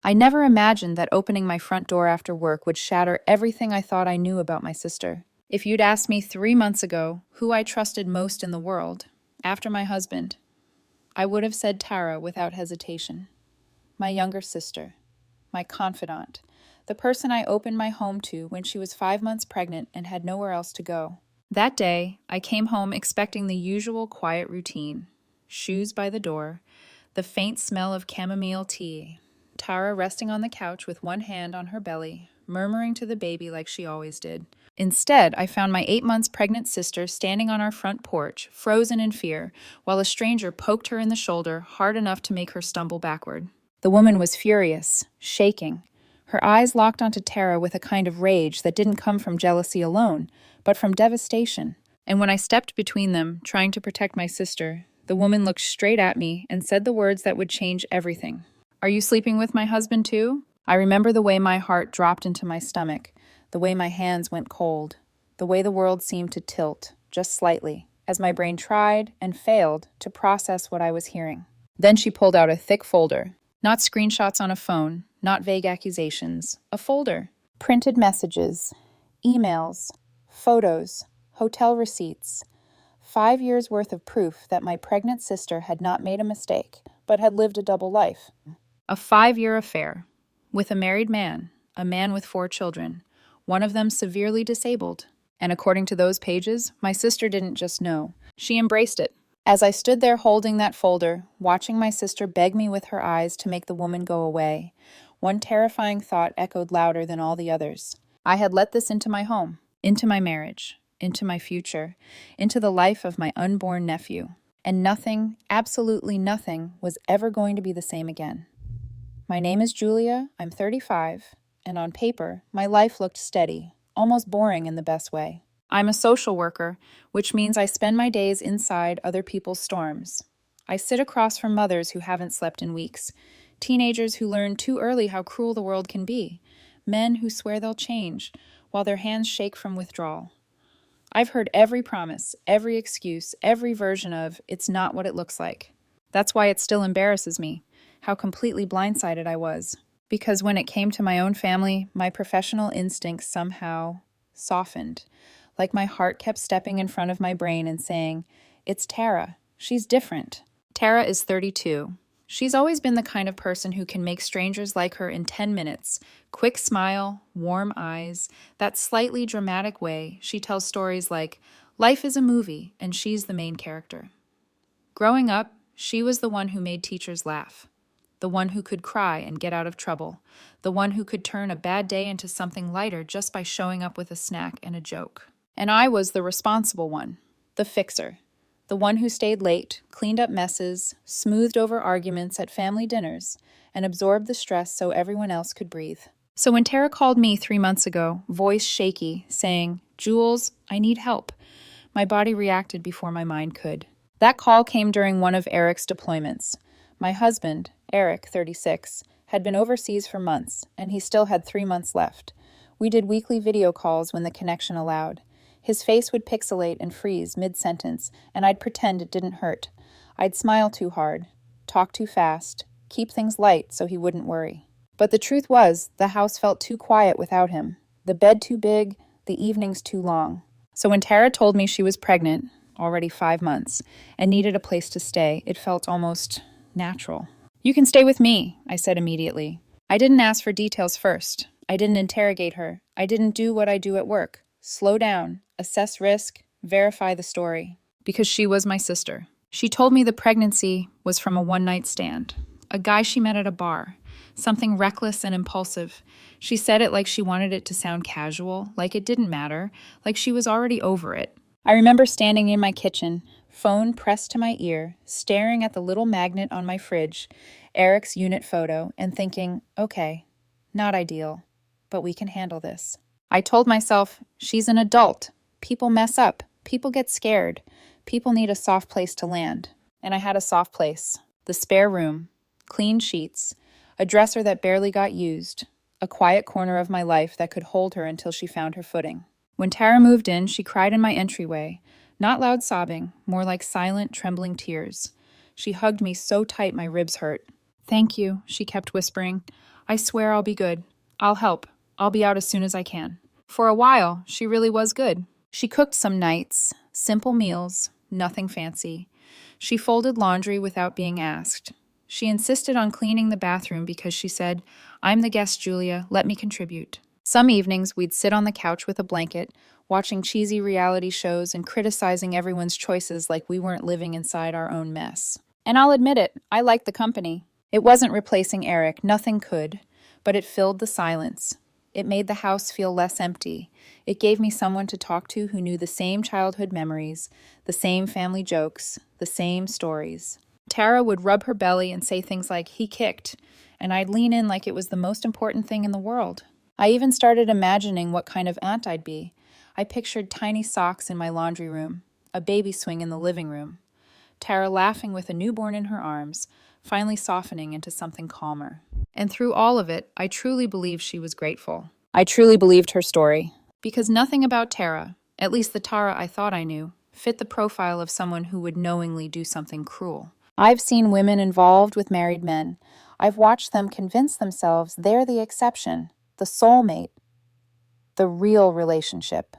I never imagined that opening my front door after work would shatter everything I thought I knew about my sister. If you'd asked me 3 months ago who I trusted most in the world, after my husband, I would have said Tara without hesitation. My younger sister, my confidant, the person I opened my home to when she was 5 months pregnant and had nowhere else to go. That day, I came home expecting the usual quiet routine. Shoes by the door, the faint smell of chamomile tea, Tara resting on the couch with one hand on her belly, murmuring to the baby like she always did. Instead, I found my 8 months pregnant sister standing on our front porch, frozen in fear, while a stranger poked her in the shoulder hard enough to make her stumble backward. The woman was furious, shaking. Her eyes locked onto Tara with a kind of rage that didn't come from jealousy alone, but from devastation. And when I stepped between them, trying to protect my sister, the woman looked straight at me and said the words that would change everything. "Are you sleeping with my husband too?" I remember the way my heart dropped into my stomach, the way my hands went cold, the way the world seemed to tilt, just slightly, as my brain tried and failed to process what I was hearing. Then she pulled out a thick folder. Not screenshots on a phone, not vague accusations. A folder. Printed messages, emails, photos, hotel receipts. 5 years worth of proof that my pregnant sister had not made a mistake, but had lived a double life. A 5-year affair. With a married man, a man with 4 children, one of them severely disabled. And according to those pages, my sister didn't just know. She embraced it. As I stood there holding that folder, watching my sister beg me with her eyes to make the woman go away, one terrifying thought echoed louder than all the others. I had let this into my home, into my marriage, into my future, into the life of my unborn nephew. And nothing, absolutely nothing, was ever going to be the same again. My name is Julia, I'm 35, and on paper, my life looked steady, almost boring in the best way. I'm a social worker, which means I spend my days inside other people's storms. I sit across from mothers who haven't slept in weeks, teenagers who learn too early how cruel the world can be, men who swear they'll change, while their hands shake from withdrawal. I've heard every promise, every excuse, every version of, "It's not what it looks like." That's why it still embarrasses me, how completely blindsided I was. Because when it came to my own family, my professional instincts somehow softened. Like my heart kept stepping in front of my brain and saying, "It's Tara. She's different." Tara is 32. She's always been the kind of person who can make strangers like her in 10 minutes. Quick smile, warm eyes, that slightly dramatic way she tells stories like, life is a movie and she's the main character. Growing up, she was the one who made teachers laugh. The one who could cry and get out of trouble. The one who could turn a bad day into something lighter just by showing up with a snack and a joke. And I was the responsible one, the fixer, the one who stayed late, cleaned up messes, smoothed over arguments at family dinners, and absorbed the stress so everyone else could breathe. So when Tara called me 3 months ago, voice shaky, saying, "Jules, I need help," my body reacted before my mind could. That call came during one of Eric's deployments. My husband, Eric, 36, had been overseas for months, and he still had 3 months left. We did weekly video calls when the connection allowed. His face would pixelate and freeze mid-sentence, and I'd pretend it didn't hurt. I'd smile too hard, talk too fast, keep things light so he wouldn't worry. But the truth was, the house felt too quiet without him, the bed too big, the evenings too long. So when Tara told me she was pregnant, already 5 months, and needed a place to stay, it felt almost natural. "You can stay with me," I said immediately. I didn't ask for details first. I didn't interrogate her. I didn't do what I do at work. Slow down, assess risk, verify the story. Because she was my sister. She told me the pregnancy was from a one-night stand. A guy she met at a bar. Something reckless and impulsive. She said it like she wanted it to sound casual, like it didn't matter, like she was already over it. I remember standing in my kitchen, phone pressed to my ear, staring at the little magnet on my fridge, Eric's unit photo, and thinking, okay, not ideal, but we can handle this. I told myself, she's an adult. People mess up. People get scared. People need a soft place to land. And I had a soft place. The spare room. Clean sheets. A dresser that barely got used. A quiet corner of my life that could hold her until she found her footing. When Tara moved in, she cried in my entryway. Not loud sobbing, more like silent, trembling tears. She hugged me so tight my ribs hurt. "Thank you," she kept whispering. I swear I'll be good. I'll help. I'll be out as soon as I can. For a while, she really was good. She cooked some nights, simple meals, nothing fancy. She folded laundry without being asked. She insisted on cleaning the bathroom because she said, "I'm the guest, Julia. Let me contribute." Some evenings, we'd sit on the couch with a blanket, watching cheesy reality shows and criticizing everyone's choices like we weren't living inside our own mess. And I'll admit it, I liked the company. It wasn't replacing Eric, nothing could, but it filled the silence. It made the house feel less empty. It gave me someone to talk to who knew the same childhood memories, the same family jokes, the same stories. Tara would rub her belly and say things like, "He kicked," and I'd lean in like it was the most important thing in the world. I even started imagining what kind of aunt I'd be. I pictured tiny socks in my laundry room, a baby swing in the living room, Tara laughing with a newborn in her arms, finally softening into something calmer. And through all of it, I truly believed she was grateful. I truly believed her story. Because nothing about Tara, at least the Tara I thought I knew, fit the profile of someone who would knowingly do something cruel. I've seen women involved with married men. I've watched them convince themselves they're the exception, the soulmate, the real relationship.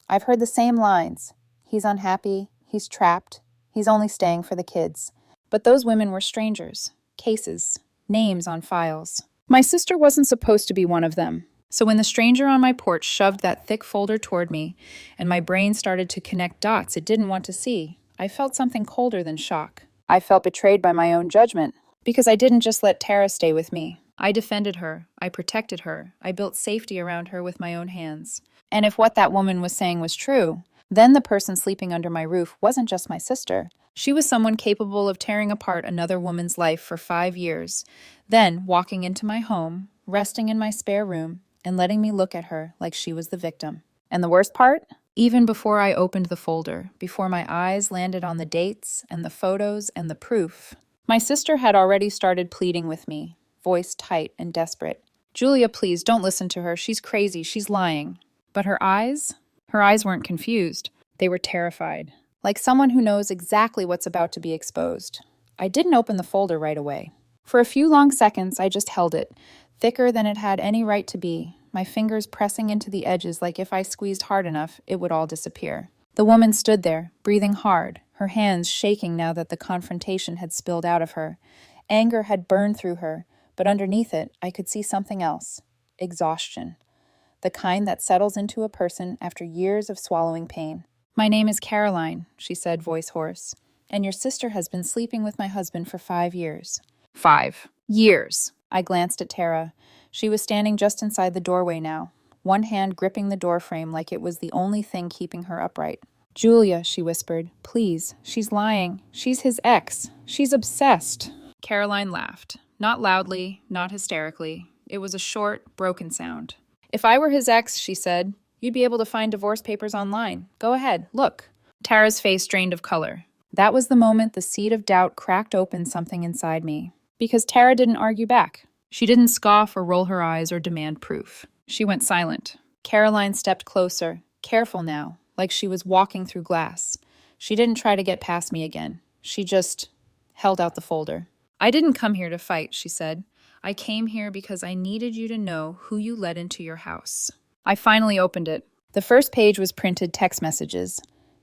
I've heard the same lines. He's unhappy, he's trapped, he's only staying for the kids. But those women were strangers, cases, names on files. My sister wasn't supposed to be one of them. So when the stranger on my porch shoved that thick folder toward me, and my brain started to connect dots it didn't want to see, I felt something colder than shock. I felt betrayed by my own judgment, because I didn't just let Tara stay with me. I defended her, I protected her, I built safety around her with my own hands. And if what that woman was saying was true, then the person sleeping under my roof wasn't just my sister. She was someone capable of tearing apart another woman's life for 5 years, then walking into my home, resting in my spare room, and letting me look at her like she was the victim. And the worst part? Even before I opened the folder, before my eyes landed on the dates and the photos and the proof, my sister had already started pleading with me, voice tight and desperate. "Julia, please, don't listen to her. She's crazy. She's lying." But her eyes weren't confused. They were terrified, like someone who knows exactly what's about to be exposed. I didn't open the folder right away. For a few long seconds, I just held it, thicker than it had any right to be, my fingers pressing into the edges like if I squeezed hard enough, it would all disappear. The woman stood there, breathing hard, her hands shaking now that the confrontation had spilled out of her. Anger had burned through her, but underneath it, I could see something else. Exhaustion. The kind that settles into a person after years of swallowing pain. "My name is Caroline," she said, voice hoarse, "and your sister has been sleeping with my husband for 5 years. 5 years. I glanced at Tara. She was standing just inside the doorway now, one hand gripping the doorframe like it was the only thing keeping her upright. "Julia," she whispered, "please, she's lying. She's his ex. She's obsessed." Caroline laughed. Not loudly, not hysterically. It was a short, broken sound. "If I were his ex," she said, "you'd be able to find divorce papers online. Go ahead, look." Tara's face drained of color. That was the moment the seed of doubt cracked open something inside me. Because Tara didn't argue back. She didn't scoff or roll her eyes or demand proof. She went silent. Caroline stepped closer, careful now, like she was walking through glass. She didn't try to get past me again. She just held out the folder. "I didn't come here to fight," she said. "I came here because I needed you to know who you let into your house." I finally opened it. The first page was printed text messages.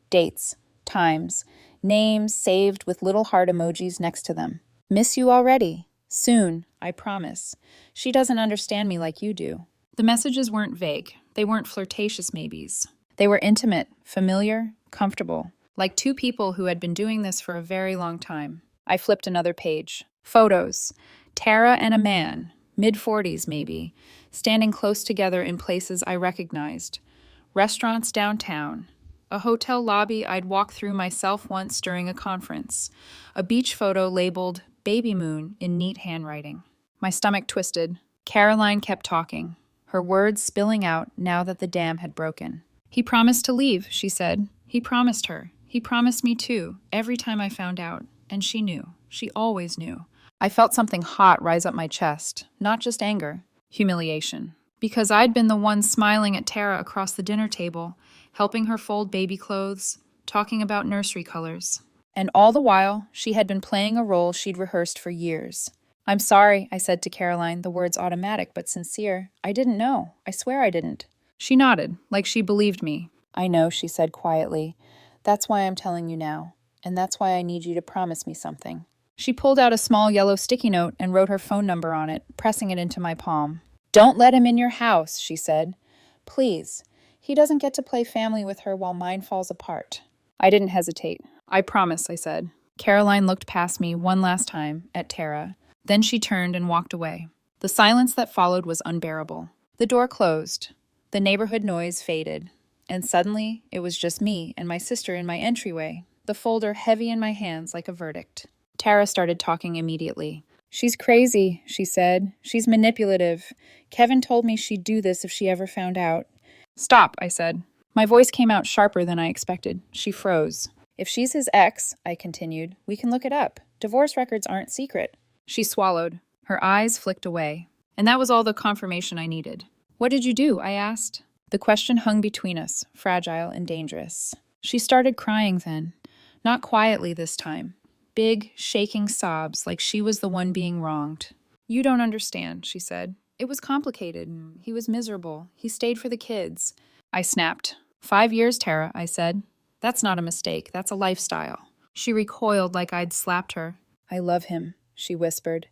Dates, times, names saved with little heart emojis next to them. "Miss you already. Soon, I promise. She doesn't understand me like you do." The messages weren't vague. They weren't flirtatious maybes. They were intimate, familiar, comfortable, like two people who had been doing this for a very long time. I flipped another page. Photos. Tara and a man, mid-40s maybe, standing close together in places I recognized. Restaurants downtown. A hotel lobby I'd walked through myself once during a conference. A beach photo labeled "Baby Moon" in neat handwriting. My stomach twisted. Caroline kept talking, her words spilling out now that the dam had broken. "He promised to leave," she said. "He promised her. He promised me too, every time I found out. And she knew. She always knew." I felt something hot rise up my chest, not just anger, humiliation. Because I'd been the one smiling at Tara across the dinner table, helping her fold baby clothes, talking about nursery colors. And all the while, she had been playing a role she'd rehearsed for years. I'm sorry, I said to Caroline, the words automatic but sincere. I didn't know. I swear I didn't. She nodded, like she believed me. I know, she said quietly. That's why I'm telling you now. And that's why I need you to promise me something. She pulled out a small yellow sticky note and wrote her phone number on it, pressing it into my palm. Don't let him in your house, she said. Please. He doesn't get to play family with her while mine falls apart. I didn't hesitate. I promise, I said. Caroline looked past me one last time at Tara. Then she turned and walked away. The silence that followed was unbearable. The door closed. The neighborhood noise faded. And suddenly, it was just me and my sister in my entryway, the folder heavy in my hands like a verdict. Tara started talking immediately. She's crazy, she said. She's manipulative. Kevin told me she'd do this if she ever found out. Stop, I said. My voice came out sharper than I expected. She froze. If she's his ex, I continued, we can look it up. Divorce records aren't secret. She swallowed. Her eyes flicked away. And that was all the confirmation I needed. What did you do? I asked. The question hung between us, fragile and dangerous. She started crying then. Not quietly this time. Big, shaking sobs like she was the one being wronged. You don't understand, she said. It was complicated. He was miserable. He stayed for the kids. I snapped. 5 years, Tara, I said. That's not a mistake. That's a lifestyle. She recoiled like I'd slapped her. I love him, she whispered.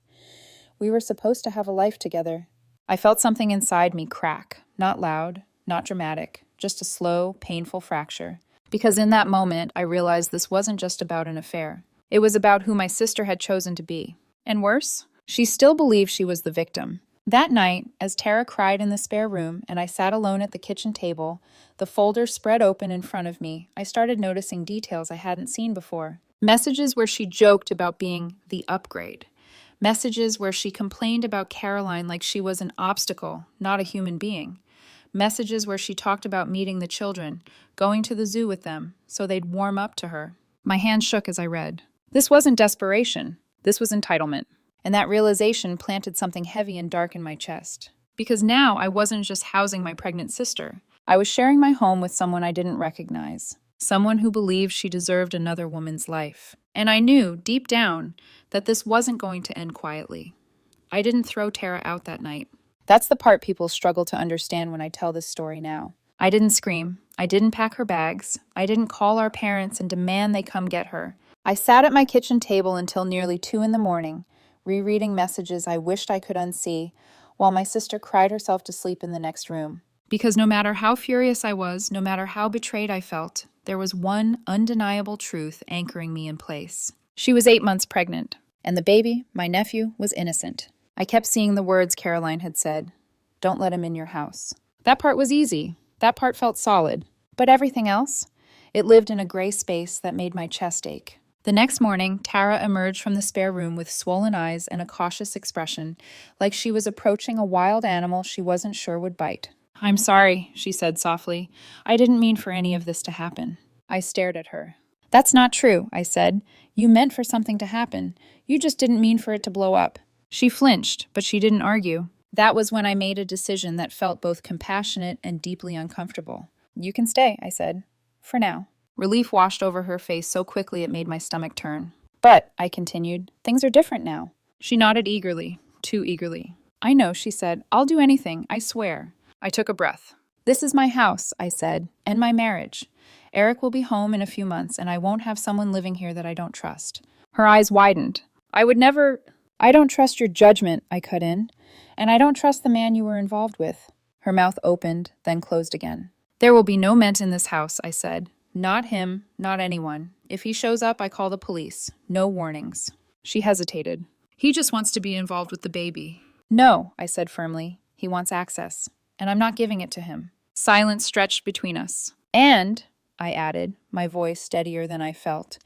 We were supposed to have a life together. I felt something inside me crack. Not loud, not dramatic, just a slow, painful fracture. Because in that moment, I realized this wasn't just about an affair. It was about who my sister had chosen to be. And worse, she still believed she was the victim. That night, as Tara cried in the spare room and I sat alone at the kitchen table, the folder spread open in front of me, I started noticing details I hadn't seen before. Messages where she joked about being the upgrade. Messages where she complained about Caroline like she was an obstacle, not a human being. Messages where she talked about meeting the children, going to the zoo with them, so they'd warm up to her. My hand shook as I read. This wasn't desperation. This was entitlement. And that realization planted something heavy and dark in my chest. Because now I wasn't just housing my pregnant sister. I was sharing my home with someone I didn't recognize. Someone who believed she deserved another woman's life. And I knew, deep down, that this wasn't going to end quietly. I didn't throw Tara out that night. That's the part people struggle to understand when I tell this story now. I didn't scream. I didn't pack her bags. I didn't call our parents and demand they come get her. I sat at my kitchen table until nearly 2 a.m, rereading messages I wished I could unsee, while my sister cried herself to sleep in the next room. Because no matter how furious I was, no matter how betrayed I felt, there was one undeniable truth anchoring me in place. She was 8 months pregnant, and the baby, my nephew, was innocent. I kept seeing the words Caroline had said. Don't let him in your house. That part was easy. That part felt solid. But everything else? It lived in a gray space that made my chest ache. The next morning, Tara emerged from the spare room with swollen eyes and a cautious expression, like she was approaching a wild animal she wasn't sure would bite. I'm sorry, she said softly. I didn't mean for any of this to happen. I stared at her. That's not true, I said. You meant for something to happen. You just didn't mean for it to blow up. She flinched, but she didn't argue. That was when I made a decision that felt both compassionate and deeply uncomfortable. You can stay, I said. For now. Relief washed over her face so quickly it made my stomach turn. But, I continued, things are different now. She nodded eagerly, too eagerly. I know, she said. I'll do anything, I swear. I took a breath. This is my house, I said, and my marriage. Eric will be home in a few months, and I won't have someone living here that I don't trust. Her eyes widened. I don't trust your judgment, I cut in, and I don't trust the man you were involved with. Her mouth opened, then closed again. There will be no Ment in this house, I said. Not him, not anyone. If he shows up, I call the police. No warnings. She hesitated. He just wants to be involved with the baby. No, I said firmly. He wants access, and I'm not giving it to him. Silence stretched between us. And, I added, my voice steadier than I felt,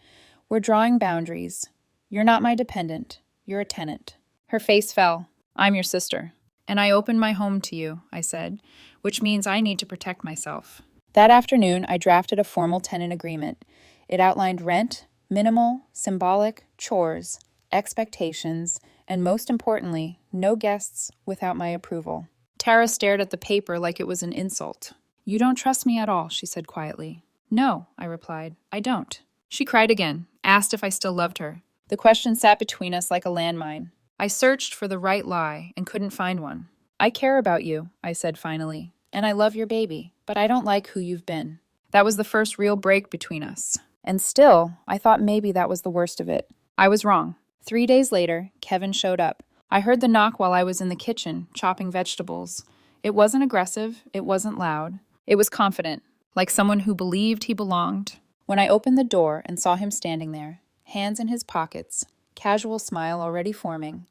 we're drawing boundaries. You're not my dependent. You're a tenant. Her face fell. I'm your sister. And I opened my home to you, I said, which means I need to protect myself. That afternoon, I drafted a formal tenant agreement. It outlined rent, minimal, symbolic, chores, expectations, and most importantly, no guests without my approval. Tara stared at the paper like it was an insult. You don't trust me at all, she said quietly. No, I replied. I don't. She cried again, asked if I still loved her. The question sat between us like a landmine. I searched for the right lie and couldn't find one. I care about you, I said finally, and I love your baby, but I don't like who you've been. That was the first real break between us. And still, I thought maybe that was the worst of it. I was wrong. 3 days later, Kevin showed up. I heard the knock while I was in the kitchen, chopping vegetables. It wasn't aggressive, it wasn't loud. It was confident, like someone who believed he belonged. When I opened the door and saw him standing there, hands in his pockets, casual smile already forming,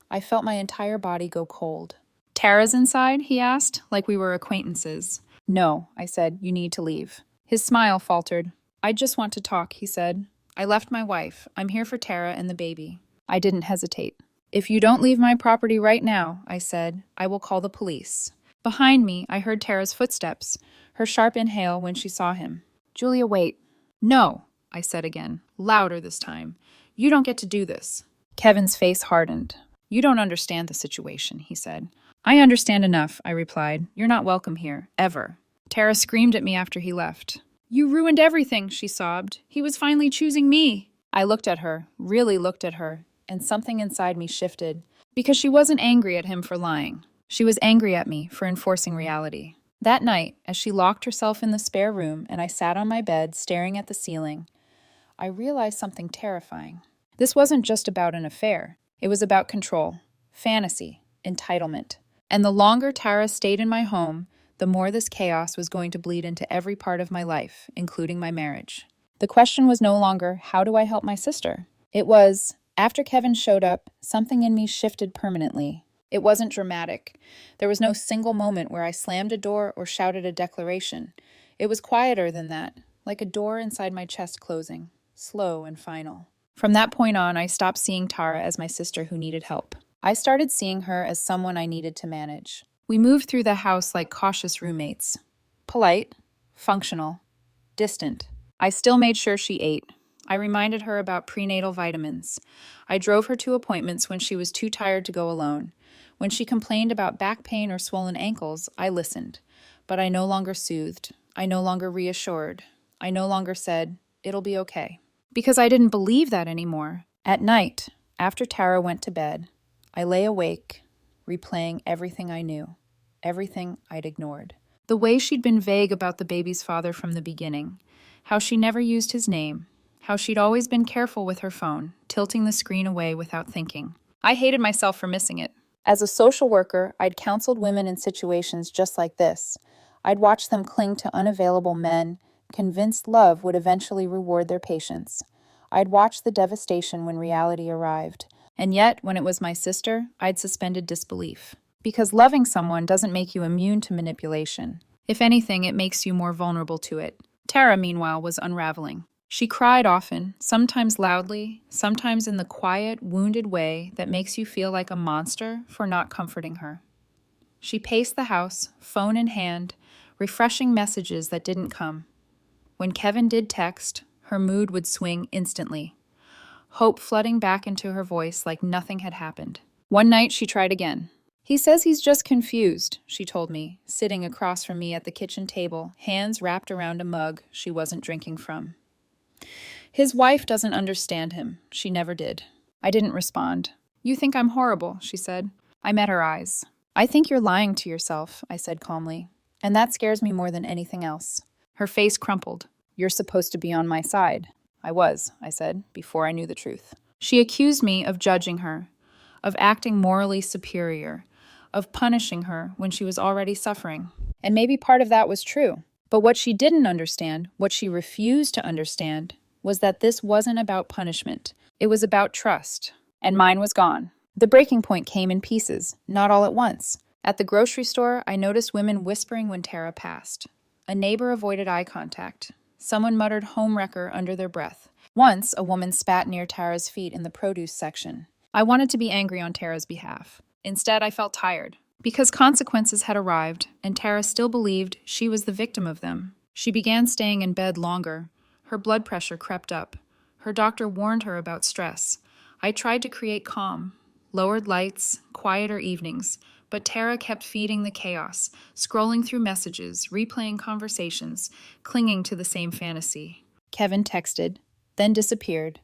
I felt my entire body go cold. "Tara's inside?" he asked, like we were acquaintances. "No," I said, "you need to leave." His smile faltered. "I just want to talk," he said. "I left my wife. I'm here for Tara and the baby." I didn't hesitate. "If you don't leave my property right now," I said, "I will call the police." Behind me, I heard Tara's footsteps, her sharp inhale when she saw him. "Julia, wait." "No," I said again, louder this time. "You don't get to do this." Kevin's face hardened. "You don't understand the situation," he said. "I understand enough," I replied. "You're not welcome here, ever." Tara screamed at me after he left. "You ruined everything," she sobbed. "He was finally choosing me." I looked at her, really looked at her, and something inside me shifted. Because she wasn't angry at him for lying. She was angry at me for enforcing reality. That night, as she locked herself in the spare room and I sat on my bed staring at the ceiling, I realized something terrifying. This wasn't just about an affair. It was about control, fantasy, entitlement. And the longer Tara stayed in my home, the more this chaos was going to bleed into every part of my life, including my marriage. The question was no longer, how do I help my sister? It was, after Kevin showed up, something in me shifted permanently. It wasn't dramatic. There was no single moment where I slammed a door or shouted a declaration. It was quieter than that, like a door inside my chest closing, slow and final. From that point on, I stopped seeing Tara as my sister who needed help. I started seeing her as someone I needed to manage. We moved through the house like cautious roommates. Polite, functional, distant. I still made sure she ate. I reminded her about prenatal vitamins. I drove her to appointments when she was too tired to go alone. When she complained about back pain or swollen ankles, I listened. But I no longer soothed. I no longer reassured. I no longer said, "It'll be okay." Because I didn't believe that anymore. At night, after Tara went to bed, I lay awake, replaying everything I knew, everything I'd ignored. The way she'd been vague about the baby's father from the beginning, how she never used his name, how she'd always been careful with her phone, tilting the screen away without thinking. I hated myself for missing it. As a social worker, I'd counseled women in situations just like this. I'd watched them cling to unavailable men, convinced love would eventually reward their patience. I'd watched the devastation when reality arrived. And yet, when it was my sister, I'd suspended disbelief. Because loving someone doesn't make you immune to manipulation. If anything, it makes you more vulnerable to it. Tara, meanwhile, was unraveling. She cried often, sometimes loudly, sometimes in the quiet, wounded way that makes you feel like a monster for not comforting her. She paced the house, phone in hand, refreshing messages that didn't come. When Kevin did text, her mood would swing instantly. Hope flooding back into her voice like nothing had happened. One night she tried again. "He says he's just confused," she told me, sitting across from me at the kitchen table, hands wrapped around a mug she wasn't drinking from. "His wife doesn't understand him. She never did." I didn't respond. "You think I'm horrible," she said. I met her eyes. "I think you're lying to yourself," I said calmly. "And that scares me more than anything else." Her face crumpled. "You're supposed to be on my side." "I was," I said, before I knew the truth. She accused me of judging her, of acting morally superior, of punishing her when she was already suffering. And maybe part of that was true. But what she didn't understand, what she refused to understand, was that this wasn't about punishment. It was about trust. And mine was gone. The breaking point came in pieces, not all at once. At the grocery store, I noticed women whispering when Tara passed. A neighbor avoided eye contact. Someone muttered homewrecker under their breath. Once, a woman spat near Tara's feet in the produce section. I wanted to be angry on Tara's behalf. Instead, I felt tired. Because consequences had arrived, and Tara still believed she was the victim of them. She began staying in bed longer. Her blood pressure crept up. Her doctor warned her about stress. I tried to create calm. Lowered lights, quieter evenings. But Tara kept feeding the chaos, scrolling through messages, replaying conversations, clinging to the same fantasy. Kevin texted, then disappeared,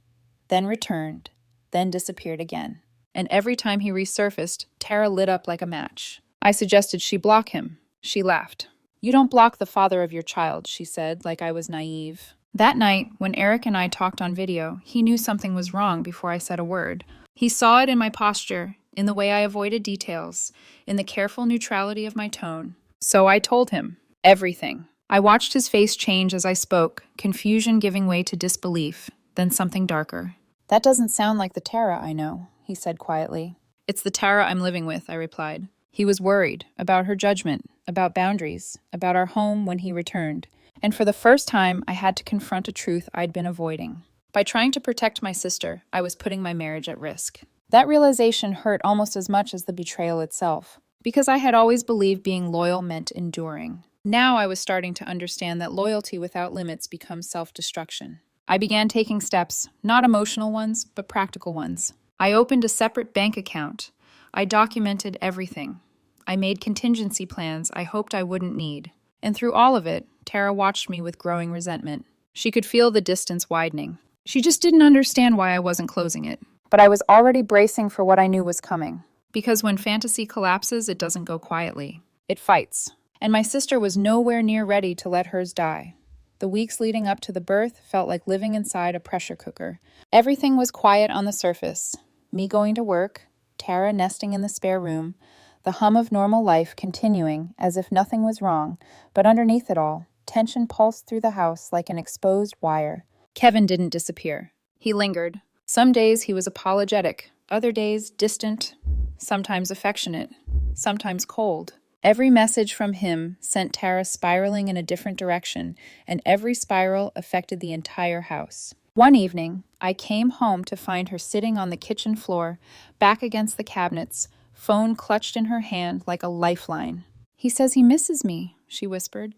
then returned, then disappeared again. and every time he resurfaced, Tara lit up like a match. I suggested she block him. She laughed. "You don't block the father of your child," she said, like I was naive. That night, when Eric and I talked on video, he knew something was wrong before I said a word. He saw it in my posture, in the way I avoided details, in the careful neutrality of my tone. So I told him everything. I watched his face change as I spoke, confusion giving way to disbelief, then something darker. "That doesn't sound like the Tara I know," he said quietly. "It's the Tara I'm living with," I replied. He was worried about her judgment, about boundaries, about our home when he returned. And for the first time, I had to confront a truth I'd been avoiding. By trying to protect my sister, I was putting my marriage at risk. That realization hurt almost as much as the betrayal itself, because I had always believed being loyal meant enduring. Now I was starting to understand that loyalty without limits becomes self-destruction. I began taking steps, not emotional ones, but practical ones. I opened a separate bank account. I documented everything. I made contingency plans I hoped I wouldn't need. And through all of it, Tara watched me with growing resentment. She could feel the distance widening. She just didn't understand why I wasn't closing it. But I was already bracing for what I knew was coming. Because when fantasy collapses, it doesn't go quietly. It fights. And my sister was nowhere near ready to let hers die. The weeks leading up to the birth felt like living inside a pressure cooker. Everything was quiet on the surface. Me going to work, Tara nesting in the spare room, the hum of normal life continuing as if nothing was wrong, but underneath it all, tension pulsed through the house like an exposed wire. Kevin didn't disappear. He lingered. Some days he was apologetic, other days distant, sometimes affectionate, sometimes cold. Every message from him sent Tara spiraling in a different direction, and every spiral affected the entire house. One evening, I came home to find her sitting on the kitchen floor, back against the cabinets, phone clutched in her hand like a lifeline. "He says he misses me," she whispered.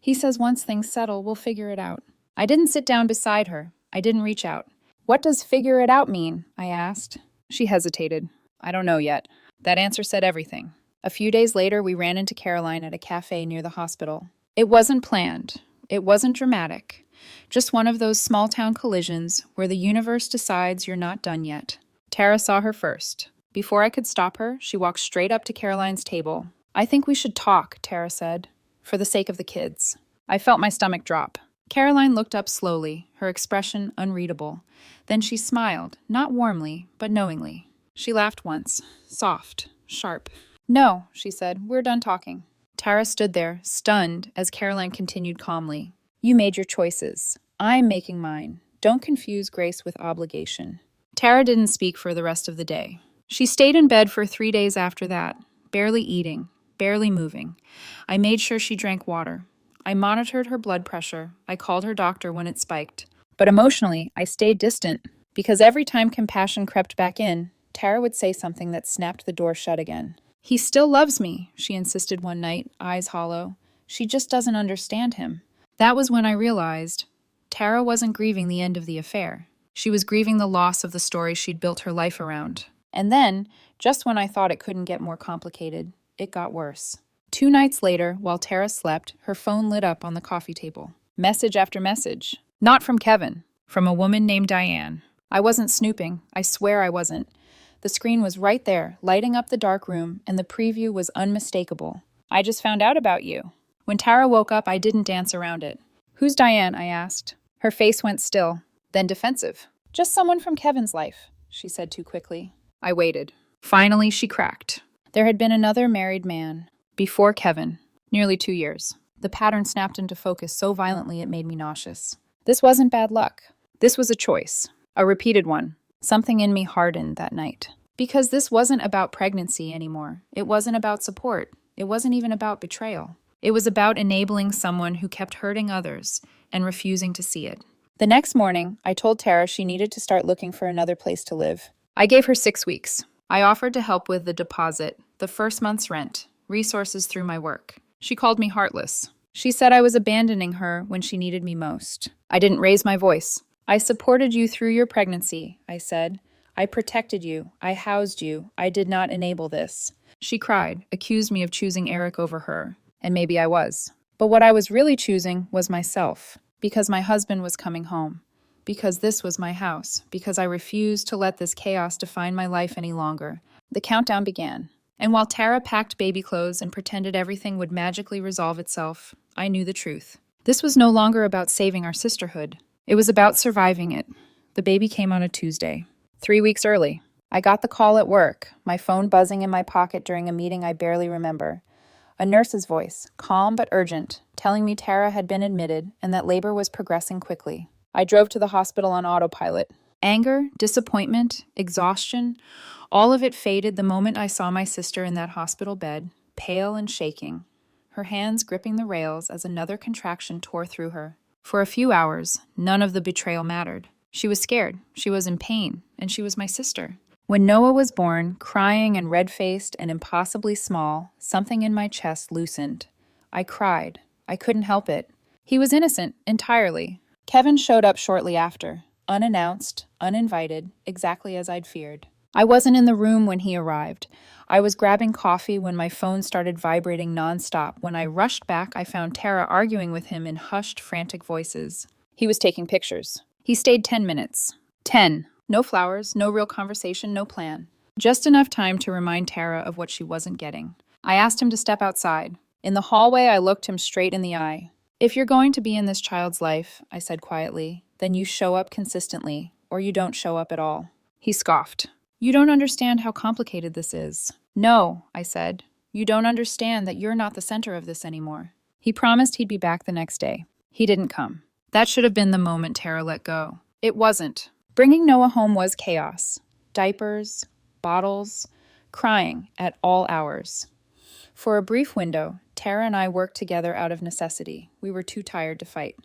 "He says once things settle, we'll figure it out." I didn't sit down beside her. I didn't reach out. "What does figure it out mean?" I asked. She hesitated. "I don't know yet." That answer said everything. A few days later, we ran into Caroline at a cafe near the hospital. It wasn't planned. It wasn't dramatic. Just one of those small-town collisions where the universe decides you're not done yet. Tara saw her first. Before I could stop her, she walked straight up to Caroline's table. "I think we should talk," Tara said, "for the sake of the kids." I felt my stomach drop. Caroline looked up slowly, her expression unreadable. Then she smiled, not warmly, but knowingly. She laughed once, soft, sharp. "No," she said, "we're done talking." Tara stood there, stunned, as Caroline continued calmly. "You made your choices. I'm making mine. Don't confuse grace with obligation." Tara didn't speak for the rest of the day. She stayed in bed for 3 days after that, barely eating, barely moving. I made sure she drank water. I monitored her blood pressure. I called her doctor when it spiked. But emotionally, I stayed distant, because every time compassion crept back in, Tara would say something that snapped the door shut again. "He still loves me," she insisted one night, eyes hollow. "She just doesn't understand him." That was when I realized Tara wasn't grieving the end of the affair. She was grieving the loss of the story she'd built her life around. And then, just when I thought it couldn't get more complicated, it got worse. 2 nights later, while Tara slept, her phone lit up on the coffee table. Message after message. Not from Kevin, from a woman named Diane. I wasn't snooping. I swear I wasn't. The screen was right there, lighting up the dark room, and the preview was unmistakable. "I just found out about you." When Tara woke up, I didn't dance around it. "Who's Diane?" I asked. Her face went still, then defensive. "Just someone from Kevin's life," she said too quickly. I waited. Finally, she cracked. There had been another married man, before Kevin, nearly 2 years. The pattern snapped into focus so violently it made me nauseous. This wasn't bad luck. This was a choice, a repeated one. Something in me hardened that night. Because this wasn't about pregnancy anymore. It wasn't about support. It wasn't even about betrayal. It was about enabling someone who kept hurting others and refusing to see it. The next morning, I told Tara she needed to start looking for another place to live. I gave her 6 weeks. I offered to help with the deposit, the first month's rent, resources through my work. She called me heartless. She said I was abandoning her when she needed me most. I didn't raise my voice. "I supported you through your pregnancy," I said. "I protected you. I housed you. I did not enable this." She cried, accused me of choosing Eric over her. And maybe I was. But what I was really choosing was myself, because my husband was coming home. because this was my house, because I refused to let this chaos define my life any longer. The countdown began. And while Tara packed baby clothes and pretended everything would magically resolve itself, I knew the truth. This was no longer about saving our sisterhood. It was about surviving it. The baby came on a Tuesday, 3 weeks early. I got the call at work, my phone buzzing in my pocket during a meeting I barely remember. A nurse's voice, calm but urgent, telling me Tara had been admitted and that labor was progressing quickly. I drove to the hospital on autopilot. Anger, disappointment, exhaustion, all of it faded the moment I saw my sister in that hospital bed, pale and shaking, her hands gripping the rails as another contraction tore through her. For a few hours, none of the betrayal mattered. She was scared, she was in pain, and she was my sister. When Noah was born, crying and red-faced and impossibly small, something in my chest loosened. I cried. I couldn't help it. He was innocent, entirely. Kevin showed up shortly after, unannounced, uninvited, exactly as I'd feared. I wasn't in the room when he arrived. I was grabbing coffee when my phone started vibrating nonstop. When I rushed back, I found Tara arguing with him in hushed, frantic voices. He was taking pictures. He stayed 10 minutes. 10. No flowers, no real conversation, no plan. Just enough time to remind Tara of what she wasn't getting. I asked him to step outside. In the hallway, I looked him straight in the eye. If you're going to be in this child's life, I said quietly, then you show up consistently, or you don't show up at all. He scoffed. You don't understand how complicated this is. No, I said. You don't understand that you're not the center of this anymore. He promised he'd be back the next day. He didn't come. That should have been the moment Tara let go. It wasn't. Bringing Noah home was chaos. Diapers, bottles, crying at all hours. For a brief window, Tara and I worked together out of necessity. We were too tired to fight.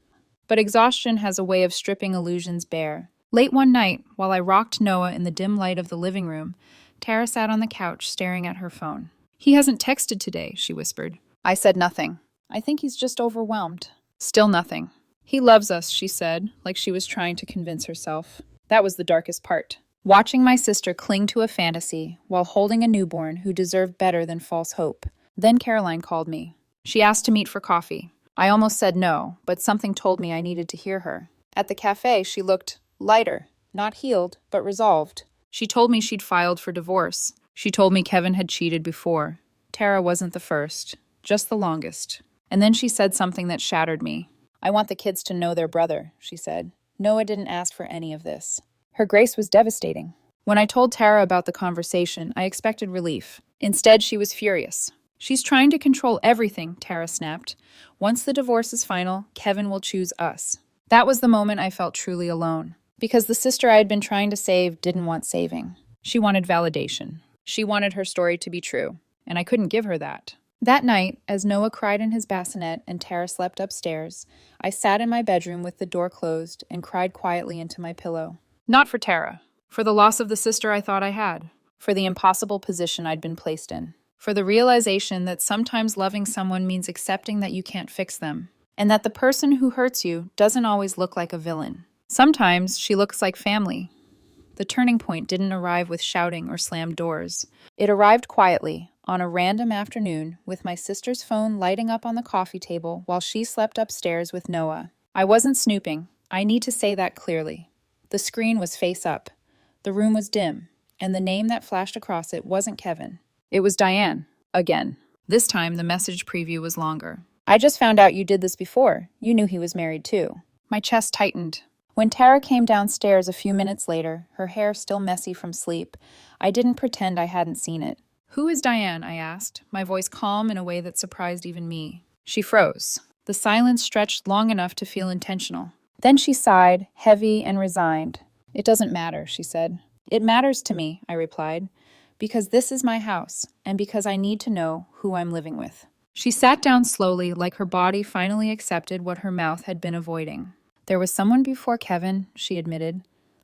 But exhaustion has a way of stripping illusions bare. Late one night, while I rocked Noah in the dim light of the living room, Tara sat on the couch staring at her phone. He hasn't texted today, she whispered. I said nothing. I think he's just overwhelmed. Still nothing. He loves us, she said, like she was trying to convince herself. That was the darkest part. Watching my sister cling to a fantasy while holding a newborn who deserved better than false hope. Then Caroline called me. She asked to meet for coffee. I almost said no, but something told me I needed to hear her. At the cafe, she looked lighter, not healed, but resolved. She told me she'd filed for divorce. She told me Kevin had cheated before. Tara wasn't the first, just the longest. And then she said something that shattered me. I want the kids to know their brother, she said. Noah didn't ask for any of this. Her grace was devastating. When I told Tara about the conversation, I expected relief. Instead, she was furious. She's trying to control everything, Tara snapped. Once the divorce is final, Kevin will choose us. That was the moment I felt truly alone. Because the sister I had been trying to save didn't want saving. She wanted validation. She wanted her story to be true. And I couldn't give her that. That night, as Noah cried in his bassinet and Tara slept upstairs, I sat in my bedroom with the door closed and cried quietly into my pillow. Not for Tara. For the loss of the sister I thought I had. For the impossible position I'd been placed in. For the realization that sometimes loving someone means accepting that you can't fix them. And that the person who hurts you doesn't always look like a villain. Sometimes she looks like family. The turning point didn't arrive with shouting or slammed doors. It arrived quietly, on a random afternoon, with my sister's phone lighting up on the coffee table while she slept upstairs with Noah. I wasn't snooping. I need to say that clearly. The screen was face up. The room was dim, and the name that flashed across it wasn't Kevin. It was Diane. Again. This time, the message preview was longer. I just found out you did this before. You knew he was married too. My chest tightened. When Tara came downstairs a few minutes later, her hair still messy from sleep, I didn't pretend I hadn't seen it. Who is Diane? I asked, my voice calm in a way that surprised even me. She froze. The silence stretched long enough to feel intentional. Then she sighed, heavy and resigned. It doesn't matter, she said. It matters to me, I replied, because this is my house, and because I need to know who I'm living with. She sat down slowly, like her body finally accepted what her mouth had been avoiding. There was someone before Kevin, she admitted.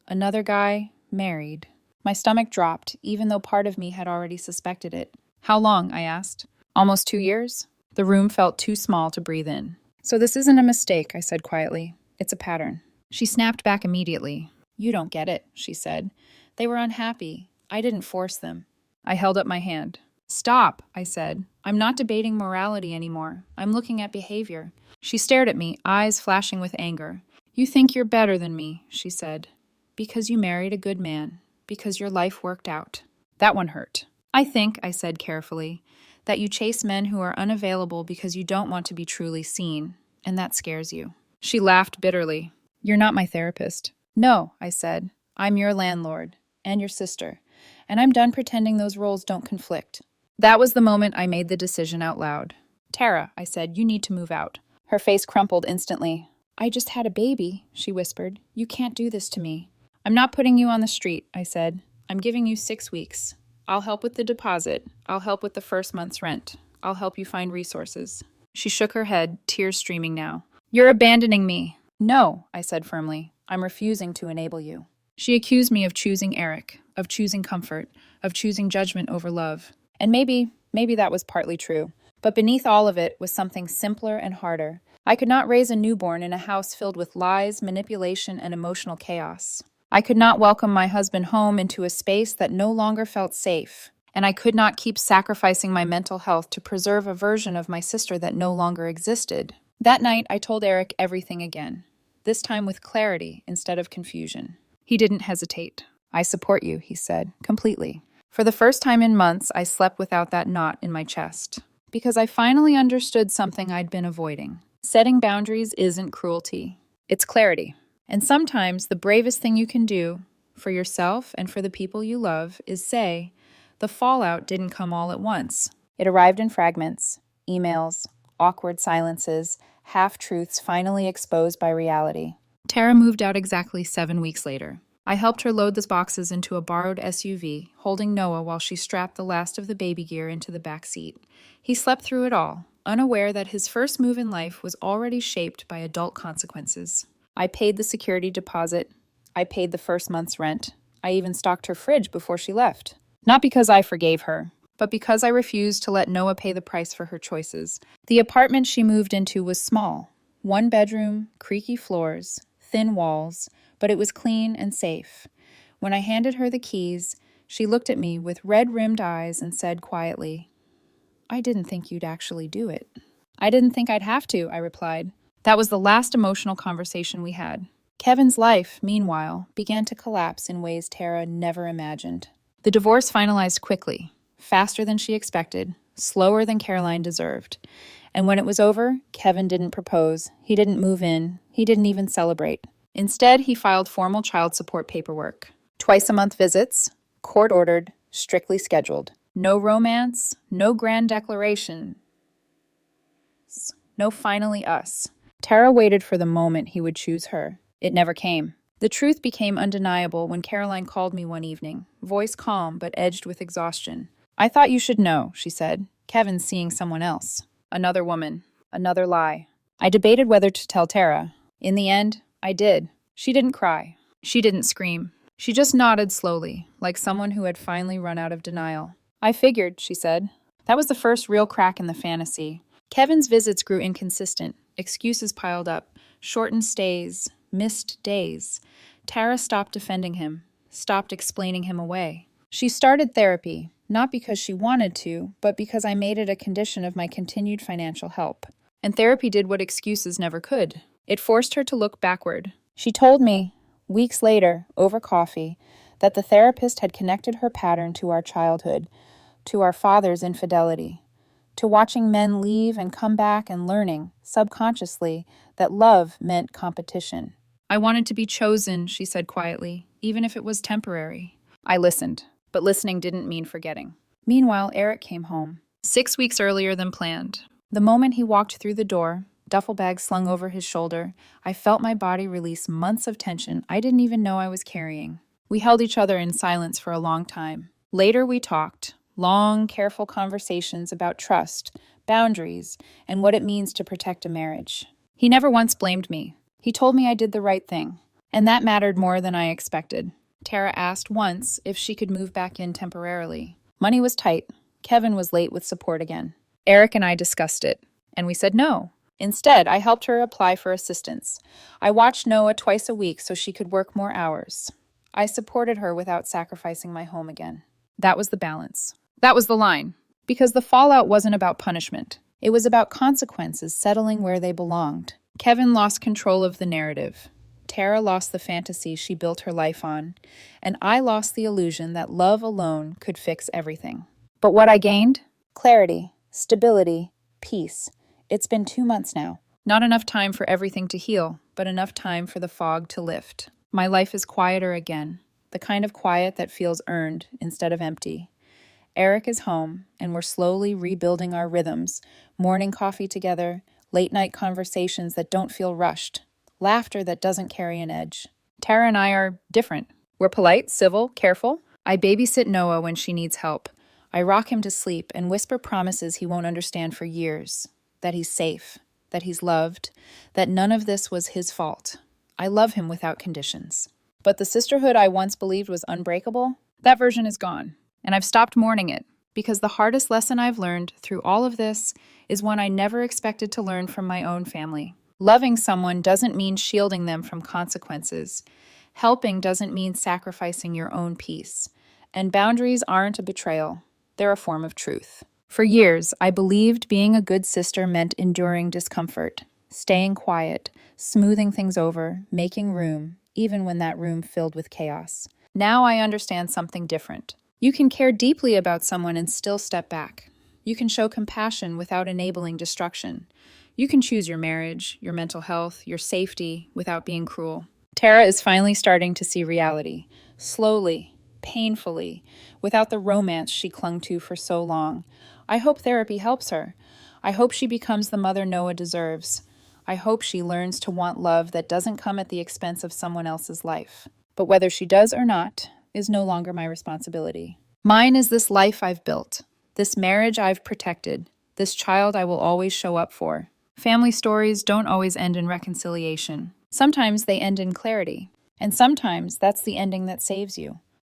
Another guy, married. My stomach dropped, even though part of me had already suspected it. How long? I asked. Almost 2 years? The room felt too small to breathe in. So this isn't a mistake, I said quietly. It's a pattern. She snapped back immediately. You don't get it, she said. They were unhappy. I didn't force them. I held up my hand. Stop, I said. I'm not debating morality anymore. I'm looking at behavior. She stared at me, eyes flashing with anger. You think you're better than me, she said, because you married a good man, because your life worked out. That one hurt. I think, I said carefully, that you chase men who are unavailable because you don't want to be truly seen, and that scares you. She laughed bitterly. You're not my therapist. No, I said. I'm your landlord, and your sister, and I'm done pretending those roles don't conflict. That was the moment I made the decision out loud. Tara, I said, you need to move out. Her face crumpled instantly. I just had a baby, she whispered. You can't do this to me. I'm not putting you on the street, I said. I'm giving you 6 weeks. I'll help with the deposit. I'll help with the first month's rent. I'll help you find resources. She shook her head, tears streaming now. You're abandoning me. No, I said firmly. I'm refusing to enable you. She accused me of choosing Eric, of choosing comfort, of choosing judgment over love. And maybe that was partly true. But beneath all of it was something simpler and harder. I could not raise a newborn in a house filled with lies, manipulation, and emotional chaos. I could not welcome my husband home into a space that no longer felt safe. And I could not keep sacrificing my mental health to preserve a version of my sister that no longer existed. That night, I told Eric everything again, this time with clarity instead of confusion. He didn't hesitate. I support you, he said, completely. For the first time in months, I slept without that knot in my chest. Because I finally understood something I'd been avoiding. Setting boundaries isn't cruelty. It's clarity. And sometimes the bravest thing you can do, for yourself and for the people you love, is say, the fallout didn't come all at once. It arrived in fragments, emails, awkward silences, half-truths finally exposed by reality. Tara moved out exactly 7 weeks later. I helped her load the boxes into a borrowed SUV, holding Noah while she strapped the last of the baby gear into the back seat. He slept through it all, unaware that his first move in life was already shaped by adult consequences. I paid the security deposit. I paid the first month's rent. I even stocked her fridge before she left. Not because I forgave her, but because I refused to let Noah pay the price for her choices. The apartment she moved into was small. 1 bedroom, creaky floors, thin walls, but it was clean and safe. When I handed her the keys, she looked at me with red-rimmed eyes and said quietly, I didn't think you'd actually do it. I didn't think I'd have to, I replied. That was the last emotional conversation we had. Kevin's life, meanwhile, began to collapse in ways Tara never imagined. The divorce finalized quickly, faster than she expected, slower than Caroline deserved. And when it was over, Kevin didn't propose, he didn't move in, he didn't even celebrate. Instead, he filed formal child support paperwork. Twice-a-month visits, court-ordered, strictly scheduled. No romance, no grand declaration. No finally us. Tara waited for the moment he would choose her. It never came. The truth became undeniable when Caroline called me one evening, voice calm but edged with exhaustion. I thought you should know, she said. Kevin's seeing someone else. Another woman. Another lie. I debated whether to tell Tara. In the end, I did. She didn't cry. She didn't scream. She just nodded slowly, like someone who had finally run out of denial. I figured, she said. That was the first real crack in the fantasy. Kevin's visits grew inconsistent. Excuses piled up. Shortened stays. Missed days. Tara stopped defending him. Stopped explaining him away. She started therapy, not because she wanted to, but because I made it a condition of my continued financial help. And therapy did what excuses never could. It forced her to look backward. She told me, weeks later, over coffee, that the therapist had connected her pattern to our childhood, to our father's infidelity, to watching men leave and come back and learning, subconsciously, that love meant competition. I wanted to be chosen, she said quietly, even if it was temporary. I listened, but listening didn't mean forgetting. Meanwhile, Eric came home, 6 weeks earlier than planned. The moment he walked through the door, duffel bag slung over his shoulder, I felt my body release months of tension I didn't even know I was carrying. We held each other in silence for a long time. Later we talked, long, careful conversations about trust, boundaries, and what it means to protect a marriage. He never once blamed me. He told me I did the right thing, and that mattered more than I expected. Tara asked once if she could move back in temporarily. Money was tight. Kevin was late with support again. Eric and I discussed it, and we said no. Instead, I helped her apply for assistance. I watched Noah twice a week so she could work more hours. I supported her without sacrificing my home again. That was the balance. That was the line. Because the fallout wasn't about punishment. It was about consequences settling where they belonged. Kevin lost control of the narrative. Tara lost the fantasy she built her life on, and I lost the illusion that love alone could fix everything. But what I gained? Clarity, stability, peace. It's been 2 months now. Not enough time for everything to heal, but enough time for the fog to lift. My life is quieter again, the kind of quiet that feels earned instead of empty. Eric is home, and we're slowly rebuilding our rhythms, morning coffee together, late night conversations that don't feel rushed, laughter that doesn't carry an edge. Tara and I are different. We're polite, civil, careful. I babysit Noah when she needs help. I rock him to sleep and whisper promises he won't understand for years. That he's safe, that he's loved, that none of this was his fault. I love him without conditions. But the sisterhood I once believed was unbreakable, that version is gone. And I've stopped mourning it, because the hardest lesson I've learned through all of this is one I never expected to learn from my own family. Loving someone doesn't mean shielding them from consequences. Helping doesn't mean sacrificing your own peace. And boundaries aren't a betrayal. They're a form of truth. For years, I believed being a good sister meant enduring discomfort, staying quiet, smoothing things over, making room, even when that room filled with chaos. Now I understand something different. You can care deeply about someone and still step back. You can show compassion without enabling destruction. You can choose your marriage, your mental health, your safety without being cruel. Tara is finally starting to see reality, slowly, painfully, without the romance she clung to for so long. I hope therapy helps her. I hope she becomes the mother Noah deserves. I hope she learns to want love that doesn't come at the expense of someone else's life. But whether she does or not is no longer my responsibility. Mine is this life I've built, this marriage I've protected, this child I will always show up for. Family stories don't always end in reconciliation. Sometimes they end in clarity, and sometimes that's the ending that saves you.